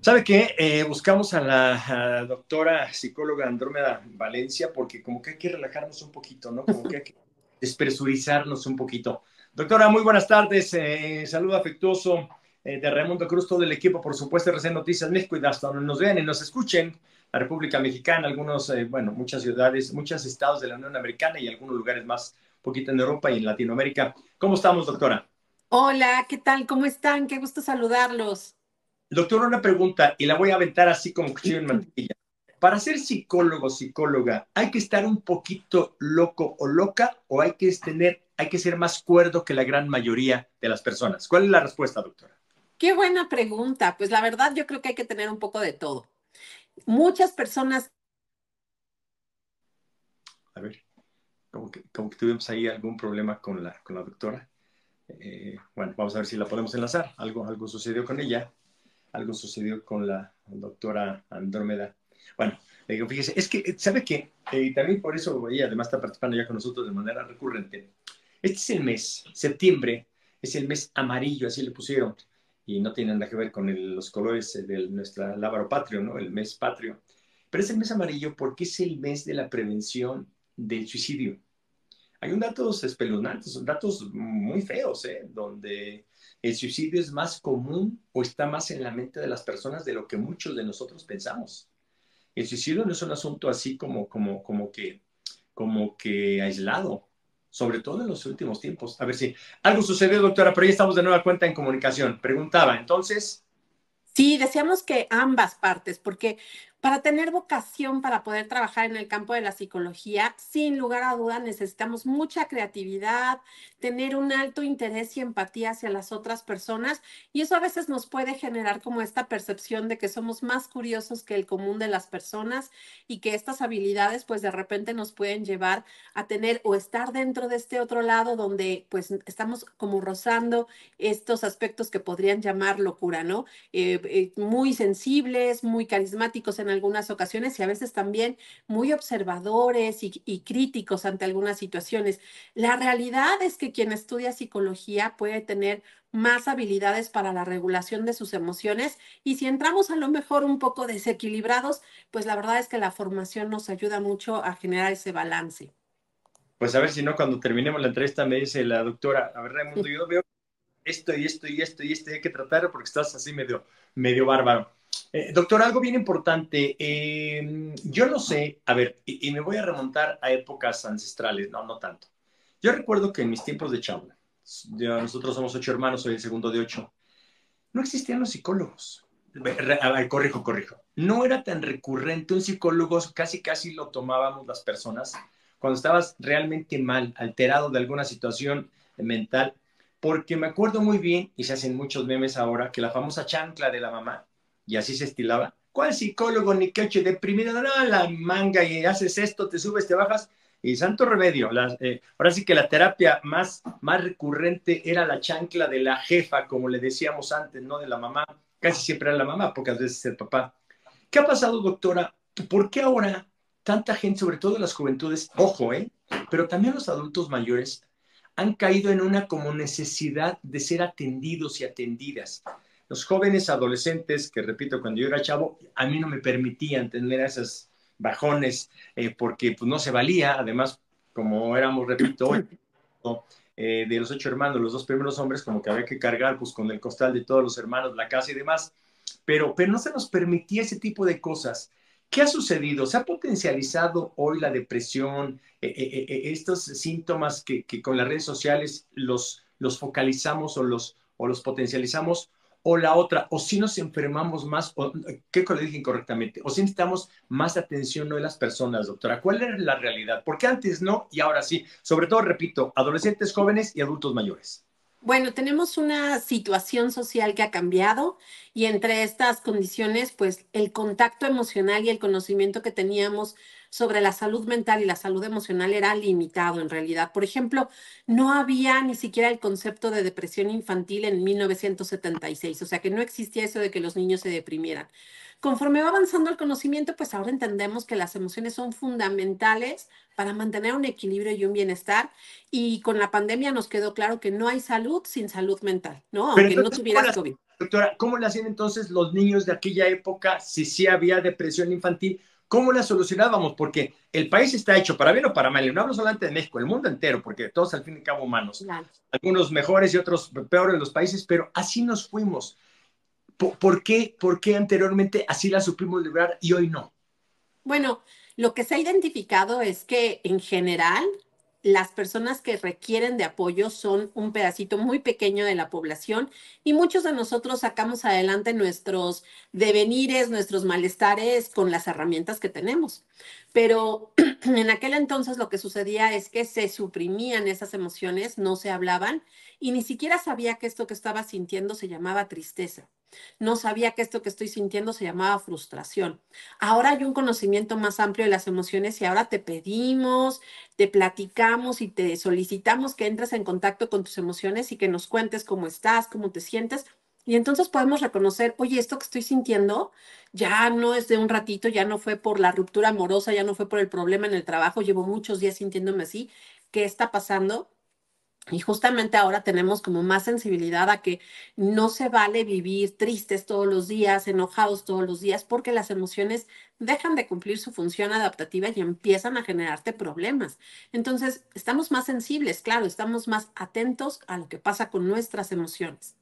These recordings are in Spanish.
¿Sabe qué? Buscamos a la doctora psicóloga Andrómeda Valencia porque como que hay que relajarnos un poquito, ¿no? Como que hay que despresurizarnos un poquito. Doctora, muy buenas tardes. Saludo afectuoso de Raimundo Cruz, todo el equipo, por supuesto, RCN Noticias México y hasta donde nos vean y nos escuchen, la República Mexicana, algunos, muchas ciudades, muchos estados de la Unión Americana y algunos lugares más, un poquito en Europa y en Latinoamérica. ¿Cómo estamos, doctora? Hola, ¿qué tal? ¿Cómo están? Qué gusto saludarlos. Doctora, una pregunta y la voy a aventar así como cuchillo en mantequilla. Para ser psicólogo, psicóloga, ¿hay que estar un poquito loco o loca o hay que ser más cuerdo que la gran mayoría de las personas? ¿Cuál es la respuesta, doctora? Qué buena pregunta. Pues la verdad yo creo que hay que tener un poco de todo. Muchas personas, A ver, como que tuvimos ahí algún problema con la doctora. Bueno, vamos a ver si la podemos enlazar. Algo sucedió con ella, algo sucedió con la doctora Andrómeda. Bueno, le digo, fíjese, es que, ¿sabe qué? También por eso ella además está participando ya con nosotros de manera recurrente. Este es el mes, septiembre, es el mes amarillo, así le pusieron, y no tiene nada que ver con los colores de nuestra lábaro patrio, ¿no? El mes patrio. Pero es el mes amarillo porque es el mes de la prevención del suicidio. Hay un datos espeluznantes, son datos muy feos, ¿eh? Donde el suicidio es más común o está más en la mente de las personas de lo que muchos de nosotros pensamos. El suicidio no es un asunto así como que aislado, sobre todo en los últimos tiempos. A ver si algo sucedió, doctora, pero ya estamos de nueva cuenta en comunicación. Preguntaba, entonces, sí, deseamos que ambas partes, porque para tener vocación para poder trabajar en el campo de la psicología, sin lugar a dudas necesitamos mucha creatividad, tener un alto interés y empatía hacia las otras personas, y eso a veces nos puede generar como esta percepción de que somos más curiosos que el común de las personas y que estas habilidades pues de repente nos pueden llevar a tener o estar dentro de este otro lado donde pues estamos como rozando estos aspectos que podrían llamar locura, ¿no? Muy sensibles, muy carismáticos en algunas ocasiones y a veces también muy observadores y críticos ante algunas situaciones. La realidad es que quien estudia psicología puede tener más habilidades para la regulación de sus emociones y si entramos a lo mejor un poco desequilibrados, pues la verdad es que la formación nos ayuda mucho a generar ese balance. pues a ver si no, cuando terminemos la entrevista me dice la doctora, a ver, Raimundo, yo veo esto y esto y esto y esto, y hay que tratar porque estás así medio bárbaro. Doctor, algo bien importante. Yo no sé, a ver, y me voy a remontar a épocas ancestrales, no, no tanto. Yo recuerdo que en mis tiempos de chavo, nosotros somos 8 hermanos, soy el segundo de 8, no existían los psicólogos. A ver, corrijo. No era tan recurrente un psicólogo, casi lo tomábamos las personas cuando estabas realmente mal, alterado de alguna situación mental, porque me acuerdo muy bien, y se hacen muchos memes ahora, que la famosa chancla de la mamá, y así se estilaba. ¿Cuál psicólogo ni queche deprimido? No, la manga y haces esto, te subes, te bajas, y santo remedio. Ahora sí que la terapia más recurrente era la chancla de la jefa, como le decíamos antes, no de la mamá. Casi siempre era la mamá, pocas veces el papá. ¿Qué ha pasado, doctora? ¿Por qué ahora tanta gente, sobre todo las juventudes, ojo, pero también los adultos mayores, han caído en una como necesidad de ser atendidos y atendidas? Los jóvenes adolescentes, que repito, cuando yo era chavo, a mí no me permitían tener esos bajones porque pues, no se valía. Además, como éramos, repito, de los 8 hermanos, los dos primeros hombres, como que había que cargar pues, con el costal de todos los hermanos, la casa y demás, pero no se nos permitía ese tipo de cosas. ¿Qué ha sucedido? ¿Se ha potencializado hoy la depresión, estos síntomas que con las redes sociales los focalizamos o los potencializamos? O la otra, o si nos enfermamos más, o, ¿qué le dije incorrectamente? O si necesitamos más atención no de las personas, doctora. ¿Cuál es la realidad? ¿Por qué antes no y ahora sí? Sobre todo, repito, adolescentes jóvenes y adultos mayores. Bueno, tenemos una situación social que ha cambiado y entre estas condiciones, pues el contacto emocional y el conocimiento que teníamos sobre la salud mental y la salud emocional era limitado en realidad. Por ejemplo, no había ni siquiera el concepto de depresión infantil en 1976, o sea que no existía eso de que los niños se deprimieran. conforme va avanzando el conocimiento, pues ahora entendemos que las emociones son fundamentales para mantener un equilibrio y un bienestar. Y con la pandemia nos quedó claro que no hay salud sin salud mental, ¿no? Pero Aunque no entonces, tuvieras COVID. doctora, ¿cómo le hacían entonces los niños de aquella época si sí había depresión infantil? ¿Cómo la solucionábamos? Porque el país está hecho para bien o para mal. Y no hablo solamente de México, el mundo entero, porque todos al fin y al cabo humanos. Claro. Algunos mejores y otros peores en los países, pero así nos fuimos. ¿Por qué anteriormente así la supimos librar y hoy no? Bueno, lo que se ha identificado es que en general las personas que requieren de apoyo son un pedacito muy pequeño de la población y muchos de nosotros sacamos adelante nuestros devenires, nuestros malestares con las herramientas que tenemos. Pero en aquel entonces lo que sucedía es que se suprimían esas emociones, no se hablaban y ni siquiera sabía que esto que estaba sintiendo se llamaba tristeza. No sabía que esto que estoy sintiendo se llamaba frustración. Ahora hay un conocimiento más amplio de las emociones y ahora te pedimos, te platicamos y te solicitamos que entres en contacto con tus emociones y que nos cuentes cómo estás, cómo te sientes. Y entonces podemos reconocer, oye, esto que estoy sintiendo ya no es de un ratito, ya no fue por la ruptura amorosa, ya no fue por el problema en el trabajo, llevo muchos días sintiéndome así. ¿Qué está pasando? Y justamente ahora tenemos como más sensibilidad a que no se vale vivir tristes todos los días, enojados todos los días, porque las emociones dejan de cumplir su función adaptativa y empiezan a generarte problemas. Entonces, estamos más sensibles, claro, estamos más atentos a lo que pasa con nuestras emociones.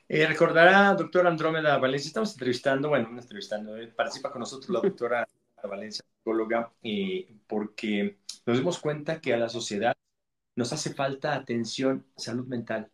Recordará, doctora Andrómeda Valencia, estamos entrevistando, bueno, no entrevistando, participa con nosotros la doctora Valencia, psicóloga, porque nos dimos cuenta que a la sociedad nos hace falta atención, salud mental,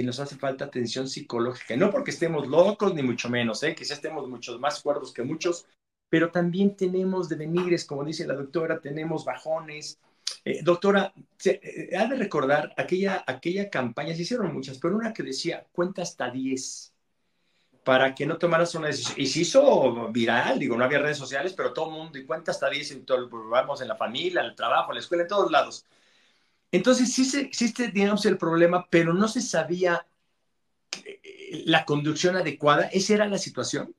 nos hace falta atención psicológica, no porque estemos locos, ni mucho menos, quizás estemos muchos más cuerdos que muchos, pero también tenemos devenires, como dice la doctora, tenemos bajones. Doctora, ha de recordar aquella campaña, se hicieron muchas, pero una que decía, cuenta hasta 10 para que no tomaras una decisión. Y se hizo viral, digo, no había redes sociales, pero todo el mundo, y cuenta hasta 10, en todo, vamos, en la familia, en el trabajo, en la escuela, en todos lados. Entonces, sí existe, digamos, el problema, pero no se sabía la conducción adecuada. Esa era la situación.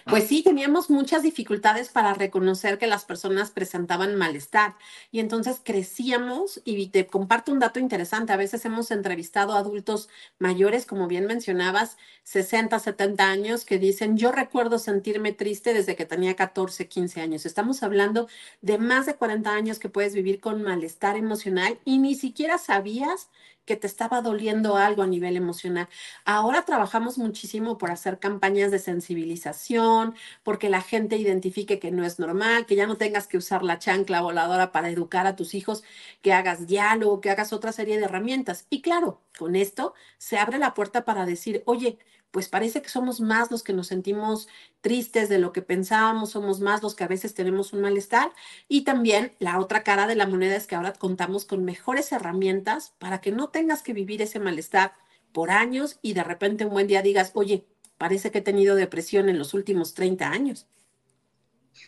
Pues sí, teníamos muchas dificultades para reconocer que las personas presentaban malestar y entonces crecíamos y te comparto un dato interesante. A veces hemos entrevistado a adultos mayores, como bien mencionabas, 60, 70 años, que dicen, yo recuerdo sentirme triste desde que tenía 14, 15 años. Estamos hablando de más de 40 años que puedes vivir con malestar emocional y ni siquiera sabías que te estaba doliendo algo a nivel emocional. Ahora trabajamos muchísimo por hacer campañas de sensibilización, porque la gente identifique que no es normal, que ya no tengas que usar la chancla voladora para educar a tus hijos, que hagas diálogo, que hagas otra serie de herramientas. Y claro, con esto se abre la puerta para decir, oye, pues parece que somos más los que nos sentimos tristes de lo que pensábamos, somos más los que a veces tenemos un malestar. Y también la otra cara de la moneda es que ahora contamos con mejores herramientas para que no tengas que vivir ese malestar por años y de repente un buen día digas, oye, parece que he tenido depresión en los últimos 30 años.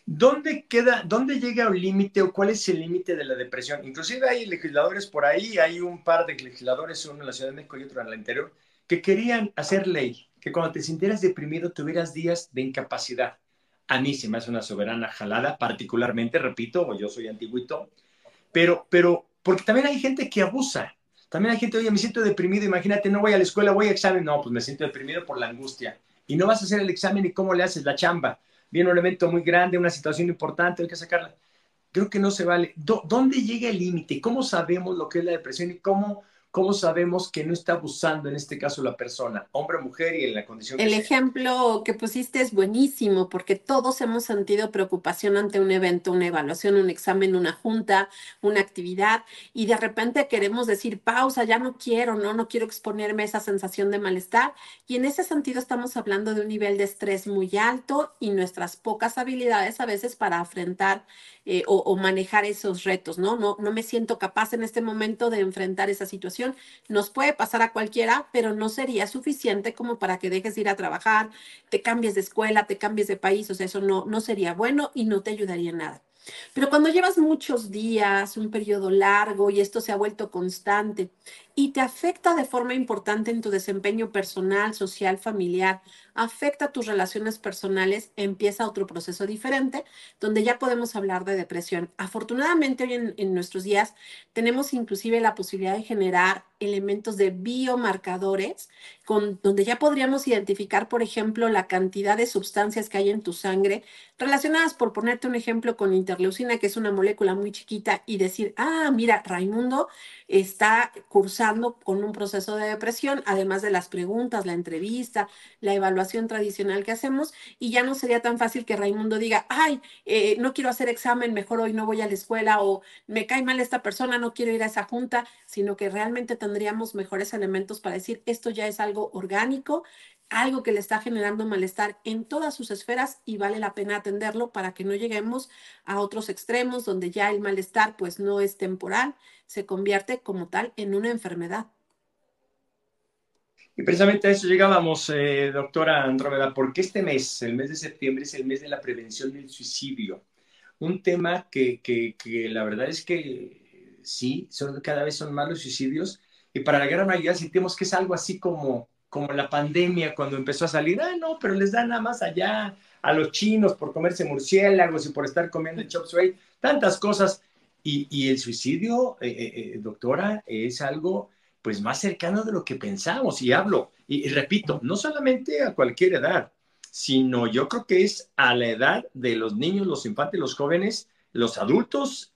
Dónde llega un límite o cuál es el límite de la depresión? Inclusive hay legisladores por ahí, hay un par de legisladores, uno en la Ciudad de México y otro en el interior, que querían hacer ley, que cuando te sintieras deprimido tuvieras días de incapacidad. A mí se me hace una soberana jalada, particularmente, repito, yo soy antiguito, porque también hay gente que abusa. También hay gente, oye, me siento deprimido, imagínate, no voy a la escuela, voy a examen. No, pues me siento deprimido por la angustia. Y no vas a hacer el examen y cómo le haces la chamba. Viene un evento muy grande, una situación importante, hay que sacarla. Creo que no se vale. ¿Dónde llega el límite? ¿Cómo sabemos lo que es la depresión y cómo sabemos que no está abusando en este caso la persona, hombre o mujer y en la condición que El sea? ejemplo que pusiste es buenísimo porque todos hemos sentido preocupación ante un evento, una evaluación, un examen, una junta, una actividad y de repente queremos decir pausa, ya no quiero, no quiero exponerme a esa sensación de malestar y en ese sentido estamos hablando de un nivel de estrés muy alto y nuestras pocas habilidades a veces para afrontar o manejar esos retos, ¿no? No me siento capaz en este momento de enfrentar esa situación. Nos puede pasar a cualquiera, pero no sería suficiente como para que dejes de ir a trabajar, te cambies de escuela, te cambies de país, o sea, eso no sería bueno y no te ayudaría en nada. Pero cuando llevas muchos días, un periodo largo y esto se ha vuelto constante y te afecta de forma importante en tu desempeño personal, social, familiar, afecta tus relaciones personales, empieza otro proceso diferente, donde ya podemos hablar de depresión. Afortunadamente, hoy en nuestros días tenemos inclusive la posibilidad de generar elementos de biomarcadores, donde ya podríamos identificar, por ejemplo, la cantidad de sustancias que hay en tu sangre, relacionadas, por ponerte un ejemplo, con interleucina, que es una molécula muy chiquita, y decir, ah, mira, Raimundo está cursando con un proceso de depresión, además de las preguntas, la entrevista, la evaluación tradicional que hacemos, y ya no sería tan fácil que Raimundo diga, ay, no quiero hacer examen, mejor hoy no voy a la escuela, o me cae mal esta persona, no quiero ir a esa junta, sino que realmente tendríamos mejores elementos para decir, esto ya es algo orgánico, algo que le está generando malestar en todas sus esferas y vale la pena atenderlo para que no lleguemos a otros extremos donde ya el malestar pues no es temporal, se convierte como tal en una enfermedad. Y precisamente a eso llegábamos, doctora Andrómeda, porque este mes, el mes de septiembre, es el mes de la prevención del suicidio. Un tema que la verdad es que sí, cada vez son más los suicidios, y para la gran mayoría sentimos que es algo así como la pandemia cuando empezó a salir, ah, no, pero les dan nada más allá a los chinos por comerse murciélagos y por estar comiendo chop suey, tantas cosas. Y el suicidio, doctora, es algo pues más cercano de lo que pensamos, y hablo, y repito, no solamente a cualquier edad, sino yo creo que es a la edad de los niños, los infantes, los jóvenes, los adultos,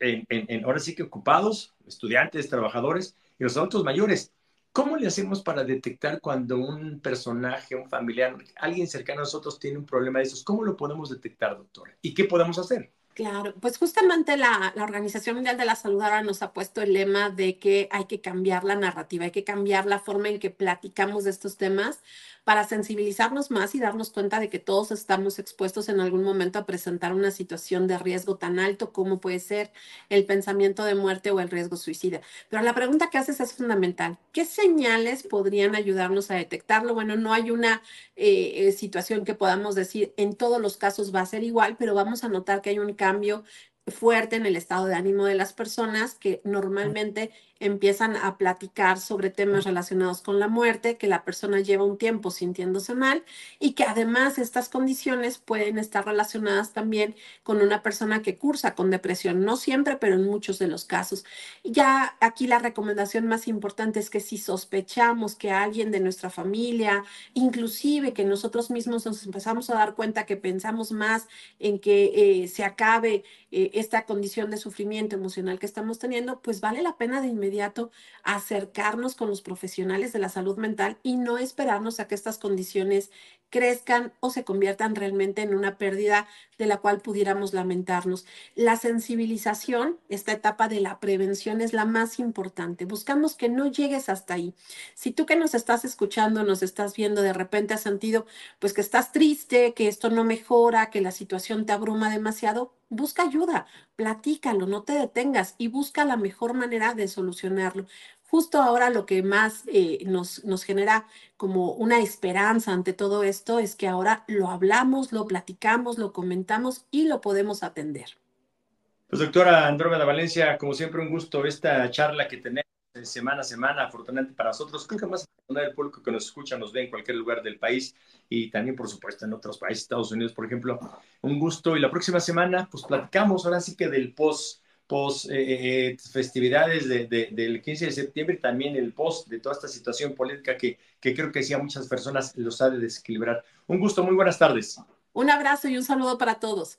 ahora sí que ocupados, estudiantes, trabajadores, y los adultos mayores. ¿Cómo le hacemos para detectar cuando un personaje, un familiar, alguien cercano a nosotros tiene un problema de esos? ¿Cómo lo podemos detectar, doctora? ¿Y qué podemos hacer? Claro, pues justamente la Organización Mundial de la Salud ahora nos ha puesto el lema de que hay que cambiar la narrativa, hay que cambiar la forma en que platicamos de estos temas para sensibilizarnos más y darnos cuenta de que todos estamos expuestos en algún momento a presentar una situación de riesgo tan alto como puede ser el pensamiento de muerte o el riesgo suicida. Pero la pregunta que haces es fundamental. ¿Qué señales podrían ayudarnos a detectarlo? Bueno, no hay una situación que podamos decir en todos los casos va a ser igual, pero vamos a notar que hay un cambio fuerte en el estado de ánimo de las personas que normalmente empiezan a platicar sobre temas relacionados con la muerte, que la persona lleva un tiempo sintiéndose mal y que además estas condiciones pueden estar relacionadas también con una persona que cursa con depresión, no siempre, pero en muchos de los casos. Ya aquí la recomendación más importante es que si sospechamos que alguien de nuestra familia, inclusive que nosotros mismos nos empezamos a dar cuenta que pensamos más en que se acabe esta condición de sufrimiento emocional que estamos teniendo, pues vale la pena de inmediato acercarnos con los profesionales de la salud mental y no esperarnos a que estas condiciones crezcan o se conviertan realmente en una pérdida de la cual pudiéramos lamentarnos. La sensibilización, esta etapa de la prevención es la más importante. Buscamos que no llegues hasta ahí. Si tú que nos estás escuchando, nos estás viendo, de repente has sentido pues que estás triste, que esto no mejora, que la situación te abruma demasiado, busca ayuda, platícalo, no te detengas y busca la mejor manera de solucionarlo. Justo ahora lo que más nos genera como una esperanza ante todo esto es que ahora lo hablamos, lo platicamos, lo comentamos y lo podemos atender. Pues doctora Andrómeda Valencia, como siempre un gusto esta charla que tenemos semana a semana, afortunadamente para nosotros, creo que más afortunadamente el público que nos escucha, nos ve en cualquier lugar del país y también por supuesto en otros países, Estados Unidos por ejemplo, un gusto, y la próxima semana pues platicamos ahora sí que del post festividades del 15 de septiembre y también el post de toda esta situación política que creo que sí a muchas personas los ha de desequilibrar. Un gusto, muy buenas tardes. Un abrazo y un saludo para todos.